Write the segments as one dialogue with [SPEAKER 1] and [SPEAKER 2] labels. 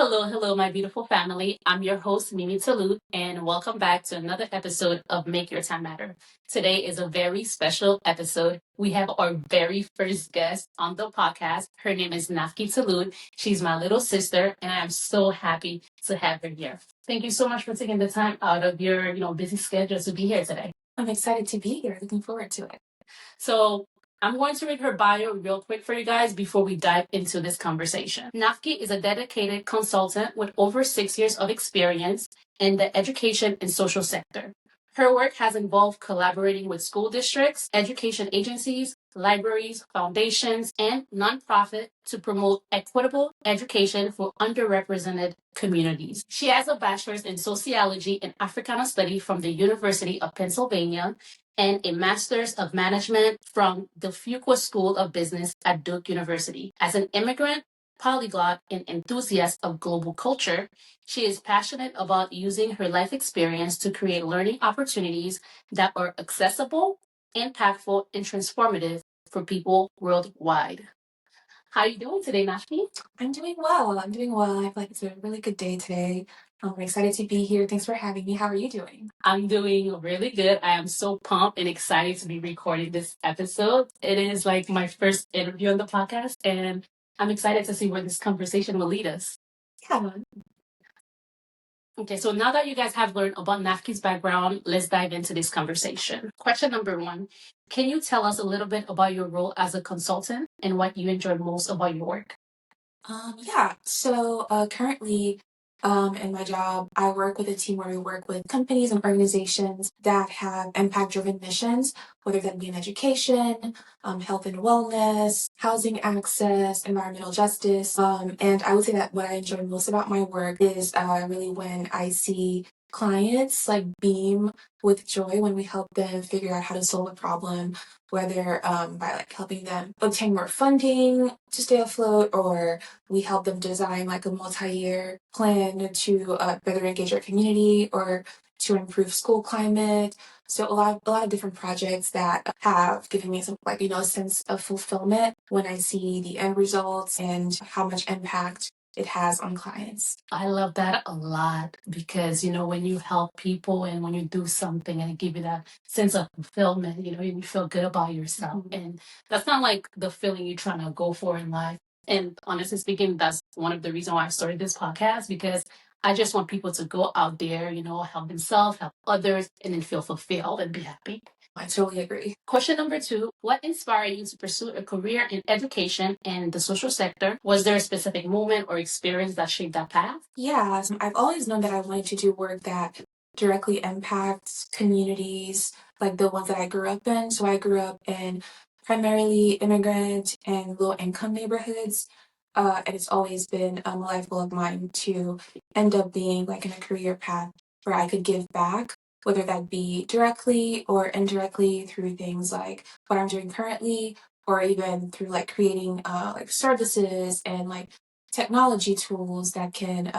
[SPEAKER 1] Hello, my beautiful family. I'm your host, Mimi Taloute, and welcome back to another episode of Make Your Time Matter. Today is a very special episode. We have our very first guest on the podcast. Her name is Naphekie Taloute. She's my little sister, and I am so happy to have her here. Thank you so much for taking the time out of your, busy schedule to be here today.
[SPEAKER 2] I'm excited to be here. Looking forward to it.
[SPEAKER 1] So I'm going to read her bio real quick for you guys before we dive into this conversation. Naphekie is a dedicated consultant with over 6 years of experience in the education and social sector. Her work has involved collaborating with school districts, education agencies, libraries, foundations, and nonprofit to promote equitable education for underrepresented communities. She has a bachelor's in sociology and Africana study from the University of Pennsylvania and a Master's of Management from the Fuqua School of Business at Duke University. As an immigrant, polyglot, and enthusiast of global culture, she is passionate about using her life experience to create learning opportunities that are accessible, impactful, and transformative for people worldwide. How are you doing today, Naphekie?
[SPEAKER 2] I'm doing well. I feel like it's a really good day today. I'm excited to be here. Thanks for having me. How are you doing?
[SPEAKER 1] I'm doing really good. I am so pumped and excited to be recording this episode. It is like my first interview on the podcast, and I'm excited to see where this conversation will lead us.
[SPEAKER 2] Yeah.
[SPEAKER 1] Okay, so now that you guys have learned about Naphekee's background, let's dive into this conversation. Question number one, can you tell us a little bit about your role as a consultant and what you enjoy most about your work?
[SPEAKER 2] So currently, in my job, I work with a team where we work with companies and organizations that have impact-driven missions, whether that be in education, health and wellness, housing access, environmental justice. And I would say that what I enjoy most about my work is really when I see clients like beam with joy when we help them figure out how to solve a problem, whether by like helping them obtain more funding to stay afloat, or we help them design like a multi-year plan to better engage our community or to improve school climate. So a lot of different projects that have given me some a sense of fulfillment when I see the end results and how much impact it has on clients.
[SPEAKER 1] I love that a lot because, when you help people and when you do something and it give you that sense of fulfillment, you feel good about yourself.
[SPEAKER 2] Mhm.
[SPEAKER 1] And that's not like the feeling you're trying to go for in life. And honestly speaking, that's one of the reasons why I started this podcast, because I just want people to go out there, help themselves, help others, and then feel fulfilled and be happy.
[SPEAKER 2] I totally agree.
[SPEAKER 1] Question number two, what inspired you to pursue a career in education and the social sector? Was there a specific moment or experience that shaped that path?
[SPEAKER 2] Yeah, I've always known that I wanted to do work that directly impacts communities like the ones that I grew up in. So I grew up in primarily immigrant and low income neighborhoods. And it's always been a life goal of mine to end up being like in a career path where I could give back, whether that be directly or indirectly through things like what I'm doing currently, or even through like creating like services and like technology tools that can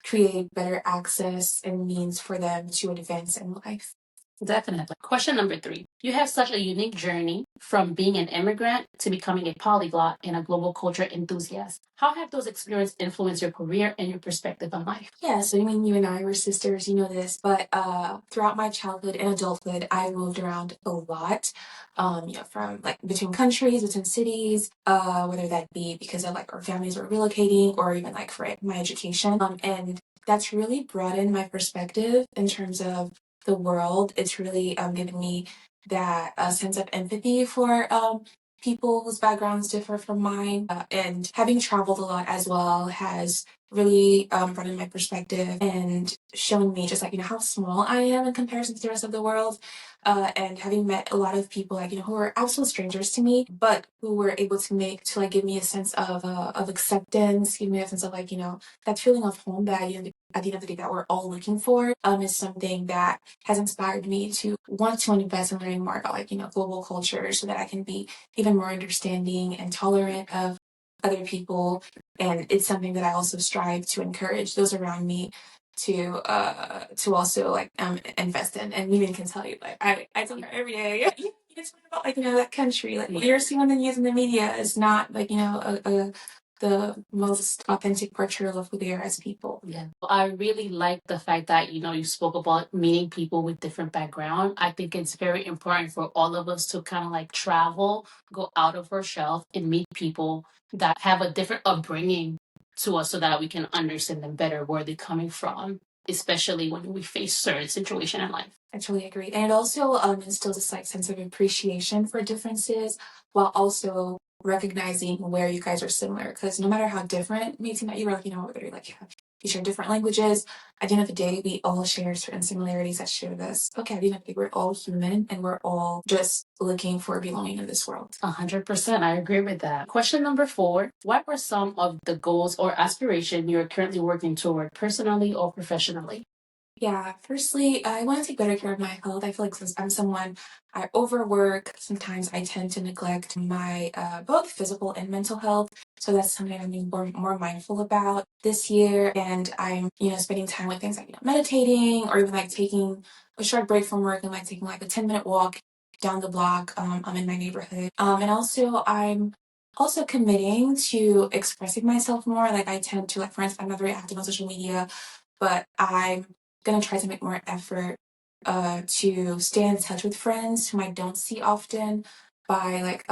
[SPEAKER 2] create better access and means for them to advance in life.
[SPEAKER 1] Definitely. Question number three. You have such a unique journey from being an immigrant to becoming a polyglot and a global culture enthusiast. How have those experiences influenced your career and your perspective on life?
[SPEAKER 2] Yeah, so I mean, you and I were sisters, you know this, but throughout my childhood and adulthood, I moved around a lot, from like between countries, between cities, whether that be because of like our families were relocating or even like for my education. And that's really broadened my perspective in terms of the world. It's really given me that sense of empathy for people whose backgrounds differ from mine. And having traveled a lot as well has really broadened my perspective and shown me just how small I am in comparison to the rest of the world. And having met a lot of people who were absolute strangers to me, but who were able to give me a sense of acceptance, give me a sense of that feeling of home that at the end of the day that we're all looking for, is something that has inspired me to want to invest in learning more about global culture so that I can be even more understanding and tolerant of other people. And it's something that I also strive to encourage those around me to also invest in. And Megan can tell you, I tell her every day, it's about that country. What you're seeing on the news and the media is not a the most authentic portrayal of who they are as people.
[SPEAKER 1] Yeah. I really like the fact that, you spoke about meeting people with different background. I think it's very important for all of us to kind of like travel, go out of our shelf and meet people that have a different upbringing to us so that we can understand them better, where they're coming from, especially when we face certain situation in life.
[SPEAKER 2] I totally agree. And it also instills this like sense of appreciation for differences while also recognizing where you guys are similar. Because no matter how different we seem that you are, like, whether you're like you share different languages, at the end of the day, we all share certain similarities that share this. Okay, at the end of the day, we're all human and we're all just looking for belonging in this world.
[SPEAKER 1] 100%. I agree with that. Question number 4. What are some of the goals or aspirations you're currently working toward personally or professionally?
[SPEAKER 2] Yeah, firstly, I want to take better care of my health. I feel like since I'm someone, I overwork, sometimes I tend to neglect my both physical and mental health. So that's something I'm being more mindful about this year. And I'm, spending time with things like, meditating or even like taking a short break from work and like taking like a 10-minute walk down the block. I'm in my neighborhood. And also I'm also committing to expressing myself more. Like I tend to, like, for instance, I'm not very active on social media, but I'm gonna try to make more effort to stay in touch with friends whom I don't see often by like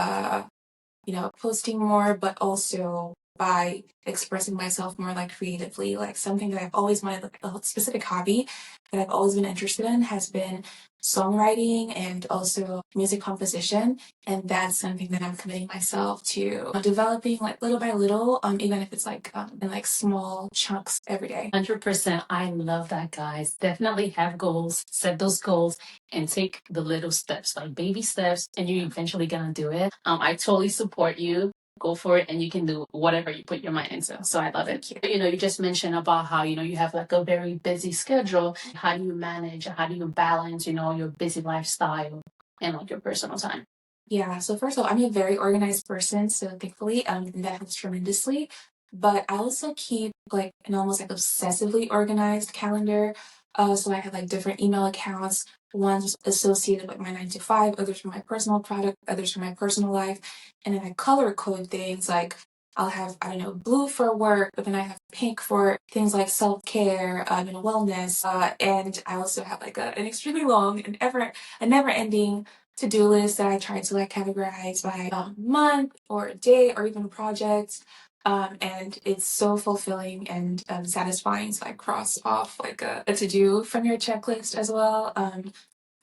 [SPEAKER 2] posting more, but also by expressing myself more like creatively. Like something that I've always wanted, like a specific hobby that I've always been interested in has been songwriting and also music composition. And that's something that I'm committing myself to developing like little by little, even if it's like in like small chunks every day.
[SPEAKER 1] 100%. I love that, guys. Definitely have goals, set those goals, and take the little steps, like baby steps, and you're eventually gonna do it. I totally support you. Go for it, and you can do whatever you put your mind into. So I love it. You just mentioned about how you have like a very busy schedule. How do you manage? How do you balance? Your busy lifestyle and like your personal time.
[SPEAKER 2] Yeah, so first of all, I'm a very organized person, so thankfully, that helps tremendously. But I also keep like an almost like obsessively organized calendar. So I have like different email accounts, ones associated with my 9 to 5, others for my personal product, others for my personal life. And then I color code things like I'll have, I don't know, blue for work, but then I have pink for things like self-care and wellness. And I also have like an extremely long and a never-ending to-do list that I try to like categorize by month or day or even project. And it's so fulfilling and satisfying to like cross off like a to-do from your checklist as well.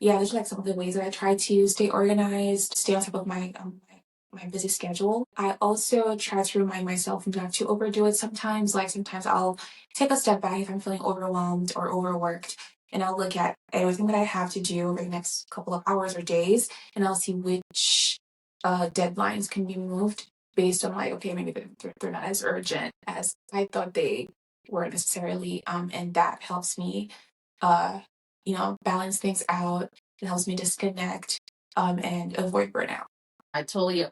[SPEAKER 2] Yeah, those are like some of the ways that I try to stay organized, stay on top of my busy schedule. I also try to remind myself not to overdo it sometimes. Like sometimes I'll take a step back if I'm feeling overwhelmed or overworked, and I'll look at everything that I have to do over the next couple of hours or days, and I'll see which deadlines can be moved based on like, okay, maybe they're not as urgent as I thought they were necessarily. And that helps me uh, balance things out. It helps me disconnect and avoid burnout.
[SPEAKER 1] I totally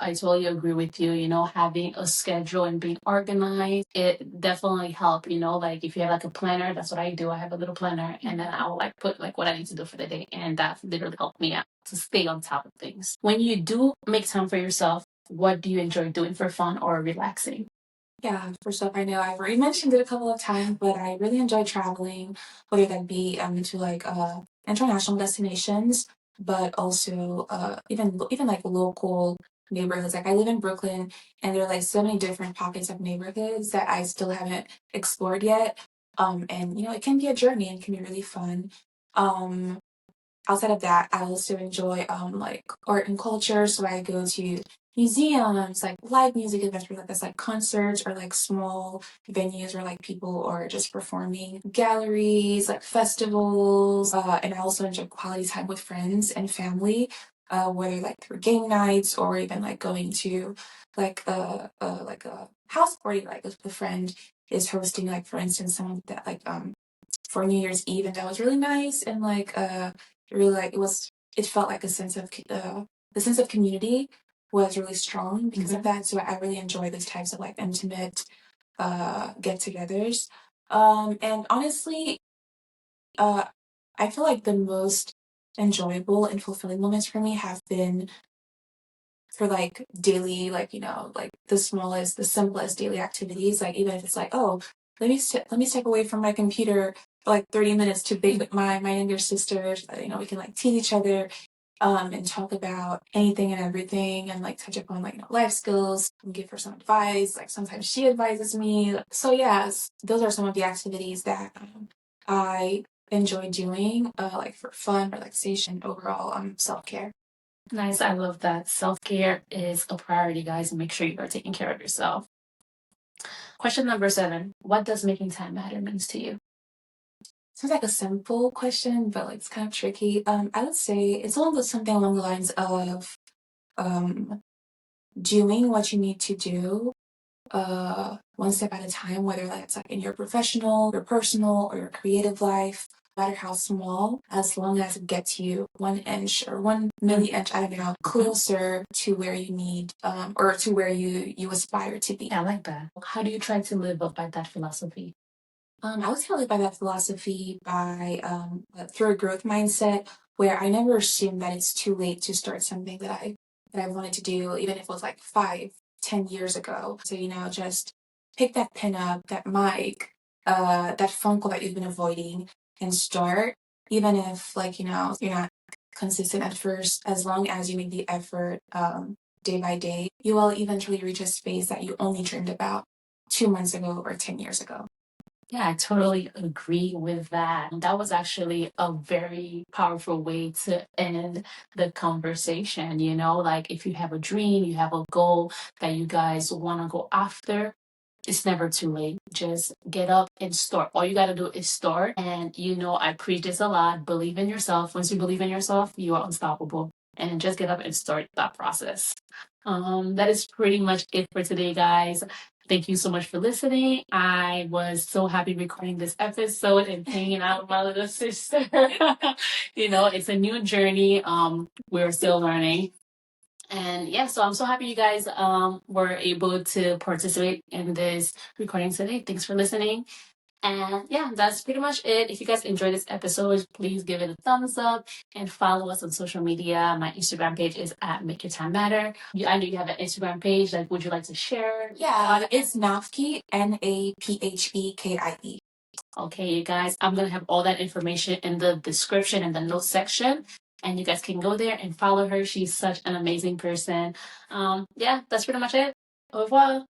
[SPEAKER 1] agree with you. Having a schedule and being organized, it definitely help. Like if you have like a planner, that's what I do. I have a little planner, and then I will like put like what I need to do for the day, and that literally helped me out to stay on top of things. When you do make time for yourself, what do you enjoy doing for fun or relaxing?
[SPEAKER 2] Yeah, for stuff I know I've already mentioned it a couple of times, but I really enjoy traveling, whether that be to like international destinations, but also even like local neighborhoods. Like I live in Brooklyn, and there are like so many different pockets of neighborhoods that I still haven't explored yet. And it can be a journey and can be really fun. Um, Outside of that, I also enjoy like art and culture. So I go to museums, like live music events, whether that's like concerts or like small venues where like people are just performing, galleries, like festivals. And I also enjoy quality time with friends and family, whether like through game nights or even like going to like a house party, like if a friend is hosting, like for instance, someone that like for New Year's Eve, and that was really nice. And like really like it felt like a sense of the sense of community was really strong because of that. So I really enjoy those types of like intimate get-togethers. And honestly, uh I feel like the most enjoyable and fulfilling moments for me have been for like daily, like, like the smallest, the simplest daily activities. Like even if it's like, oh, let me step away from my computer for like 30 minutes to bake with my younger sister. So that, we can like tease each other, and talk about anything and everything, and like touch upon like life skills and give her some advice. Like sometimes she advises me. So yes, those are some of the activities that I enjoy doing, like for fun, relaxation, overall self-care.
[SPEAKER 1] Nice. I love that. Self-care is a priority, guys, and make sure you are taking care of yourself. Question number 7. What does making time matter means to you?
[SPEAKER 2] Sounds like a simple question, but like it's kind of tricky. I would say it's almost something along the lines of um doing what you need to do one step at a time, whether that's like in your professional, your personal, or your creative life, no matter how small, as long as it gets you 1 inch or 1 milli-inch, I don't know, closer to where you need, or to where you aspire to be.
[SPEAKER 1] Yeah, I like that. How do you try to live up by that philosophy?
[SPEAKER 2] I was held by that philosophy by through a growth mindset where I never assumed that it's too late to start something that I wanted to do, even if it was like 5, 10 years ago. So just pick that pen up, that mic, that phone call that you've been avoiding, and start. Even if like you're not consistent at first, as long as you make the effort day by day, you will eventually reach a space that you only dreamed about 2 months ago or 10 years ago.
[SPEAKER 1] Yeah, I totally agree with that. That was actually a very powerful way to end the conversation. Like if you have a dream, you have a goal that you guys want to go after, it's never too late. Just get up and start. All you got to do is start. And I preach this a lot. Believe in yourself. Once you believe in yourself, you are unstoppable. And just get up and start that process. That is pretty much it for today, guys. Thank you so much for listening. I was so happy recording this episode and hanging out with my little sister. It's a new journey. We're still learning. And yeah, so I'm so happy you guys were able to participate in this recording today. Thanks for listening. And yeah, that's pretty much it. If you guys enjoyed this episode, please give it a thumbs up and follow us on social media. My Instagram page is at Make Your Time Matter. I know you have an Instagram page. Like, would you like to share?
[SPEAKER 2] Yeah, it's Naphekie, Naphekie.
[SPEAKER 1] Okay, you guys, I'm going to have all that information in the description and the notes section. And you guys can go there and follow her. She's such an amazing person. Yeah, that's pretty much it. Au revoir.